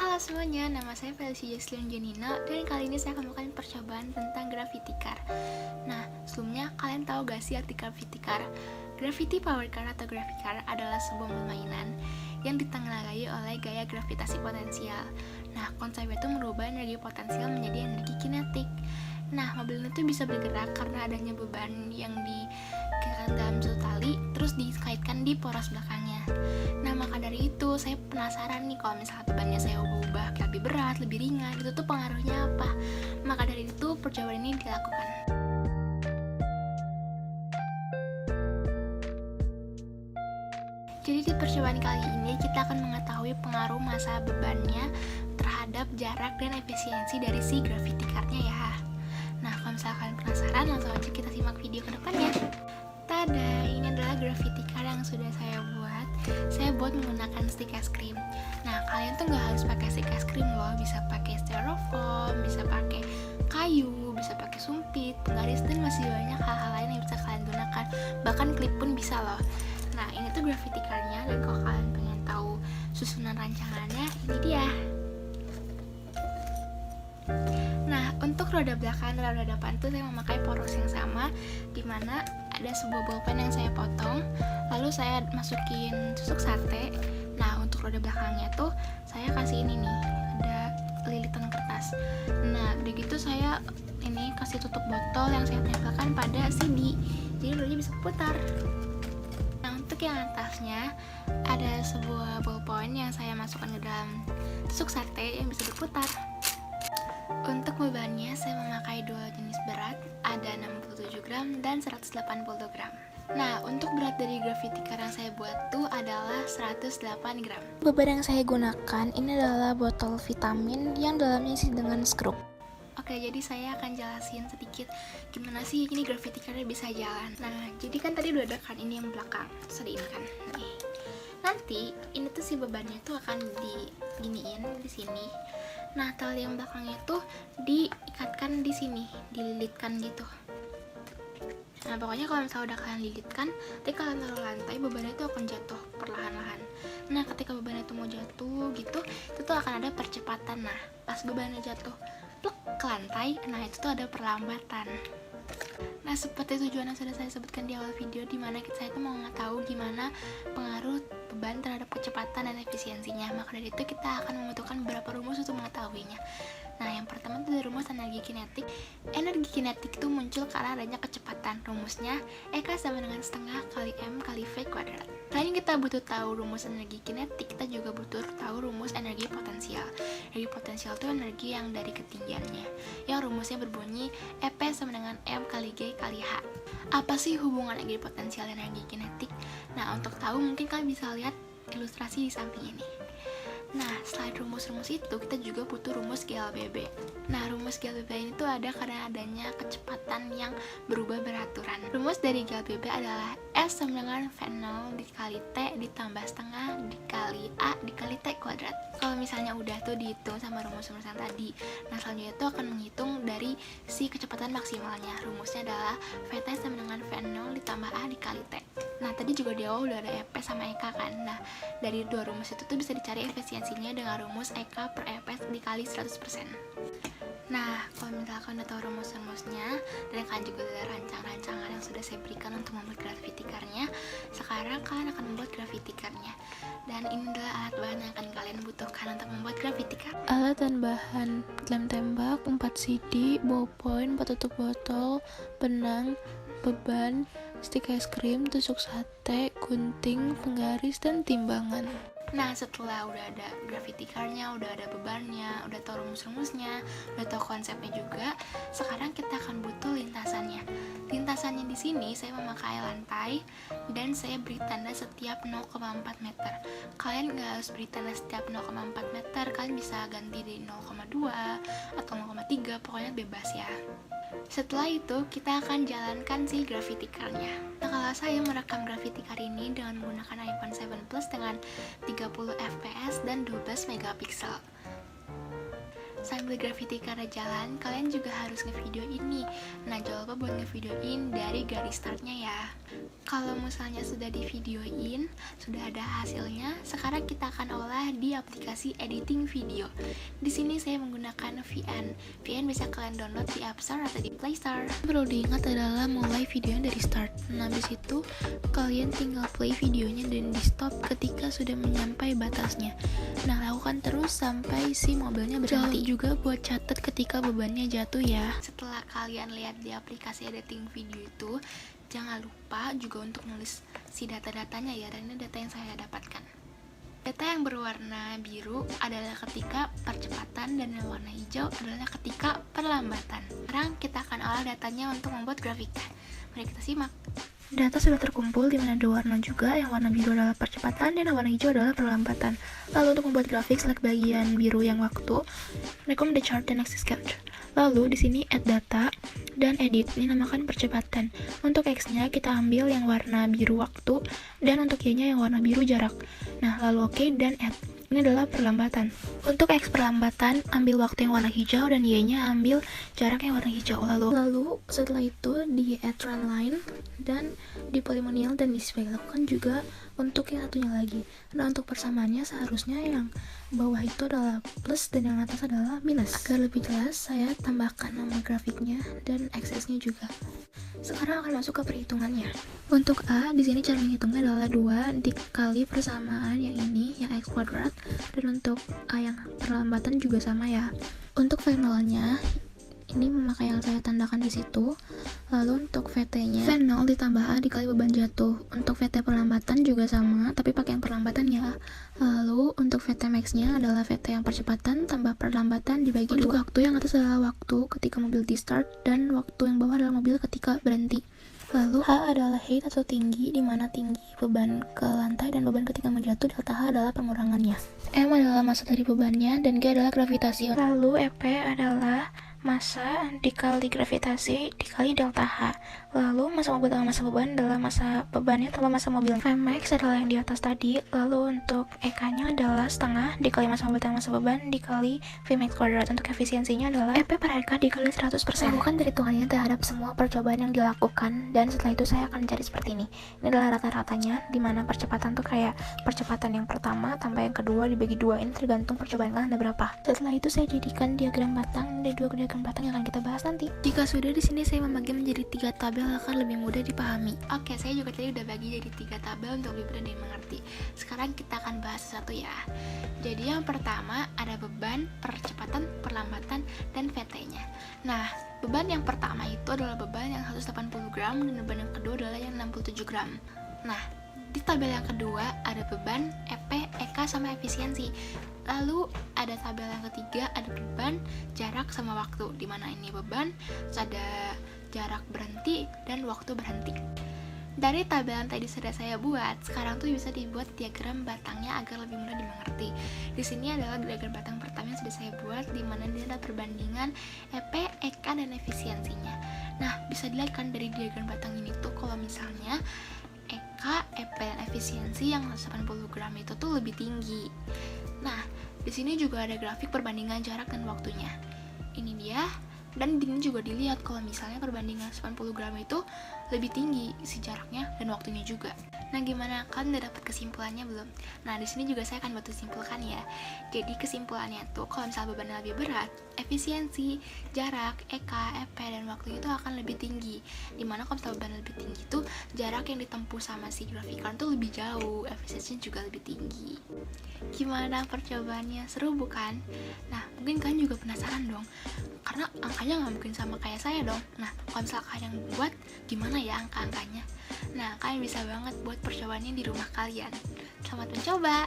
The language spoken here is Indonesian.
Halo semuanya, nama saya Felicia Jesslyn Janina dan kali ini saya akan melakukan percobaan tentang Gravity Car. Nah, sebelumnya kalian tahu gak sih arti Gravity Car? Gravity Power Car atau Gravity Car adalah sebuah permainan yang ditengarai oleh gaya gravitasi potensial. Nah, konsepnya itu merubah energi potensial menjadi energi kinetik. Nah, mobil itu bisa bergerak karena adanya beban yang dikerakkan dalam satu tali, terus dikaitkan di poros belakangnya. Nah, maka dari itu saya penasaran nih, kalau misalnya bebannya saya ubah lebih berat, lebih ringan, itu tuh pengaruhnya apa? Maka dari itu percobaan ini dilakukan. Jadi di percobaan kali ini kita akan mengetahui pengaruh massa bebannya terhadap jarak dan efisiensi dari si Gravity Car-nya ya. Nah, kalau misalnya kalian penasaran, langsung aja kita simak video ke depannya. Tada, ini adalah Gravity Car yang sudah saya buat. Saya buat menggunakan stick es krim. Nah, kalian tuh nggak harus pakai stick es krim loh, bisa pakai styrofoam, bisa pakai kayu, bisa pakai sumpit, penggaris, dan masih banyak hal-hal lain yang bisa kalian gunakan. Bahkan klip pun bisa loh. Nah, ini tuh Gravity Car-nya, dan kalau kalian pengen tahu susunan rancangannya, ini dia. Nah, untuk roda belakang dan roda depan tuh saya memakai poros yang sama, dimana ada sebuah bolpen yang saya potong, lalu saya masukin tusuk sate. Nah, untuk roda belakangnya tuh saya kasih ini nih, ada lilitan kertas. Nah, udah gitu saya ini kasih tutup botol yang saya tempelkan pada CD, jadi rodanya bisa putar. Nah, untuk yang atasnya ada sebuah ballpoint yang saya masukkan ke dalam tusuk sate yang bisa diputar. Untuk bebannya saya memakai dua jenis berat, ada 67 gram dan 180 gram. Nah, untuk berat dari Gravity Car yang saya buat tuh adalah 108 gram. Beban yang saya gunakan ini adalah botol vitamin yang dalamnya isi dengan skrup. Oke, jadi saya akan jelasin sedikit gimana sih ini Gravity Car bisa jalan. Nah, jadi kan tadi udah ada kan ini yang belakang, terus ada ini kan. Nih. Nanti ini tuh si bebannya tuh akan diginiin di sini. Nah, tali yang belakangnya tuh diikatkan di sini, dililitkan gitu. Nah, pokoknya kalau misalnya udah kalian lilitkan, nanti kalian taruh lantai, bebannya itu akan jatuh perlahan-lahan. Nah, ketika bebannya itu mau jatuh gitu, itu tuh akan ada percepatan. Nah, pas bebannya jatuh plek ke lantai, nah itu tuh ada perlambatan. Nah, seperti tujuan yang sudah saya sebutkan di awal video, dimana saya itu mau tahu gimana pengaruh beban terhadap kecepatan dan efisiensinya. Maka dari itu kita akan membutuhkan beberapa rumus untuk mengetahuinya. Nah, yang pertama itu rumus energi kinetik. Energi kinetik itu muncul karena adanya kecepatan. Rumusnya EK sama dengan setengah kali M kali V kuadrat. Selain kita butuh tahu rumus energi kinetik, kita juga butuh tahu rumus energi potensial. Energi potensial itu energi yang dari ketinggiannya, yang rumusnya berbunyi EP sama dengan M kali G kali H. Apa sih hubungan energi potensial dan energi kinetik? Nah, untuk tahu mungkin kalian bisa lihat ilustrasi di samping ini. Nah, selain rumus-rumus itu, kita juga butuh rumus GLBB. Nah, rumus GLBB ini tuh ada karena adanya kecepatan yang berubah beraturan. Rumus dari GLBB adalah S sama dengan V0 dikali T ditambah setengah dikali A dikali T kuadrat. Kalau misalnya udah tuh dihitung sama rumus-rumus yang tadi, nah selanjutnya itu akan menghitung dari si kecepatan maksimalnya. Rumusnya adalah VT sama dengan V0 ditambah A dikali T. Nah, tadi juga di awal udah ada EP sama EK kan. Nah, dari dua rumus itu tuh bisa dicari efisiensinya dengan rumus EK per EP dikali 100%. Nah, kalau misalkan udah tahu rumus-rumusnya dan kalian juga ada rancang-rancangan yang sudah saya berikan untuk membuat Gravity Car-nya, sekarang kalian akan membuat Gravity Car-nya. Dan ini adalah alat bahan yang akan kalian butuhkan untuk membuat Gravity Car. Alat dan bahan: lem tembak, 4 CD, ballpoint, 4 tutup botol, benang, beban, stik es krim, tusuk sate, gunting, penggaris, dan timbangan. Nah, setelah udah ada Gravity Car-nya, udah ada bebannya, udah tahu rumus-rumusnya, udah tahu konsepnya juga, sekarang kita akan butuh lintasannya. Lintasannya di sini saya memakai lantai dan saya beri tanda setiap 0,4 meter. Kalian nggak harus beri tanda setiap 0,4 meter, kalian bisa ganti di 0,2 atau 0,3, pokoknya bebas ya. Setelah itu, kita akan jalankan si Gravity Car-nya. Nah, kalau saya merekam Gravity Car ini dengan menggunakan iPhone 7 Plus dengan 30 fps dan 12 megapiksel. Sambil Gravity Car jalan, kalian juga harus ngevideoin nih. Nah, jangan lupa buat ngevideoin dari garis startnya ya. Kalau misalnya sudah di videoin, sudah ada hasilnya, sekarang kita akan olah di aplikasi editing video. Di sini saya menggunakan VN. VN bisa kalian download di App Store atau di Play Store. Perlu diingat adalah mulai videonya dari start. Nah, habis itu kalian tinggal play videonya dan di stop ketika sudah menyampai batasnya. Nah, lakukan terus sampai si mobilnya berhenti. Jangan juga buat catat ketika bebannya jatuh ya. Setelah kalian lihat di aplikasi editing video itu, jangan lupa juga untuk nulis si data-datanya ya, dan ini data yang saya dapatkan. Data yang berwarna biru adalah ketika percepatan dan yang warna hijau adalah ketika perlambatan. Sekarang kita akan olah datanya untuk membuat grafiknya. Mari kita simak. Data sudah terkumpul di mana dua warna juga, yang warna biru adalah percepatan dan yang warna hijau adalah perlambatan. Lalu untuk membuat grafik, select bagian biru yang waktu, record the chart dan next sketch. Lalu di sini add data dan edit, ini namakan percepatan. Untuk X-nya kita ambil yang warna biru waktu dan untuk Y-nya yang warna biru jarak. Nah, lalu oke dan add. Ini adalah perlambatan. Untuk X perlambatan, ambil waktu yang warna hijau dan Y-nya ambil jarak yang warna hijau. Lalu setelah itu di add trend line dan di polynomial dan display. Lakukan juga untuk yang satunya lagi. Nah, untuk persamaannya seharusnya yang bawah itu adalah plus dan yang atas adalah minus. Agar lebih jelas, saya tambahkan nama grafiknya dan aksesnya juga. Sekarang akan masuk ke perhitungannya. Untuk A, di sini cara menghitungnya adalah 2 dikali persamaan yang ini, yang X kuadrat, dan untuk A yang perlambatan juga sama ya. Untuk V0-nya, ini memakai yang saya tandakan di situ. Lalu untuk VT-nya, V0 ditambah A dikali beban jatuh. Untuk VT perlambatan juga sama, tapi pakai yang perlambatan ya. Lalu untuk VT max-nya adalah VT yang percepatan tambah perlambatan dibagi 2. Untuk waktu yang atas adalah waktu ketika mobil di start dan waktu yang bawah adalah mobil ketika berhenti. Lalu H adalah height atau tinggi, di mana tinggi beban ke lantai dan beban ketika menjatuh. Delta H adalah pengurangannya. M adalah massa dari bebannya dan G adalah gravitasi. Lalu EP adalah massa dikali gravitasi dikali delta H. Lalu massa mobil tambah massa beban adalah massa bebannya tambah massa mobil. Vmax adalah yang di atas tadi. Lalu untuk EK-nya adalah setengah dikali massa mobil tambah massa beban dikali Vmax kuadrat. Untuk efisiensinya adalah EP per EK dikali 100%. Lakukan perhitungannya terhadap semua percobaan yang dilakukan dan setelah itu saya akan cari seperti ini. Ini adalah rata-ratanya, dimana percepatan tuh kayak percepatan yang pertama tambah yang kedua dibagi 2. Ini tergantung percobaan kalian ada berapa. Setelah itu saya jadikan diagram batang dari 2 diagram batang yang akan kita bahas nanti. Jika sudah, di sini saya membagi menjadi 3 tabel akan lebih mudah dipahami. Oke, saya juga tadi udah bagi jadi 3 tabel untuk lebih mudah dimengerti. Sekarang kita akan bahas satu ya. Jadi yang pertama ada beban, percepatan, perlambatan, dan VT-nya. Nah, beban yang pertama itu adalah beban yang 180 gram dan beban yang kedua adalah yang 67 gram. Nah, di tabel yang kedua ada beban, EP, EK, sama efisiensi. Lalu ada tabel yang ketiga, ada beban, jarak, sama waktu. Dimana ini beban, terus ada jarak berhenti, dan waktu berhenti. Dari tabel yang tadi sudah saya buat, sekarang tuh bisa dibuat diagram batangnya agar lebih mudah dimengerti. Di sini adalah diagram batang pertama yang sudah saya buat, di mana dia ada perbandingan EP, EK, dan efisiensinya. Nah, bisa dilihat kan dari diagram batang ini tuh kalau misalnya EK, EP, dan efisiensi yang 180 gram itu tuh lebih tinggi. Nah, di sini juga ada grafik perbandingan jarak dan waktunya. Ini dia. Dan ini juga dilihat kalau misalnya perbandingan 80 gram itu lebih tinggi si jaraknya dan waktunya juga. Nah, gimana? Kalian udah dapat kesimpulannya belum? Nah, di sini juga saya akan bantu simpulkan ya. Jadi kesimpulannya tuh kalau misalnya bebannya lebih berat, efisiensi, jarak, EK, EP, dan waktunya itu akan lebih tinggi. Dimana kalau misalnya beban lebih tinggi itu jarak yang ditempuh sama si grafikan tuh lebih jauh, efisiensinya juga lebih tinggi. Gimana percobaannya? Seru bukan? Nah, mungkin kalian juga penasaran dong, karena angkanya nggak mungkin sama kayak saya dong. Nah, kalau misalnya kalian yang buat, gimana ya angka-angkanya? Nah, kalian bisa banget buat percobaannya di rumah kalian. Selamat mencoba!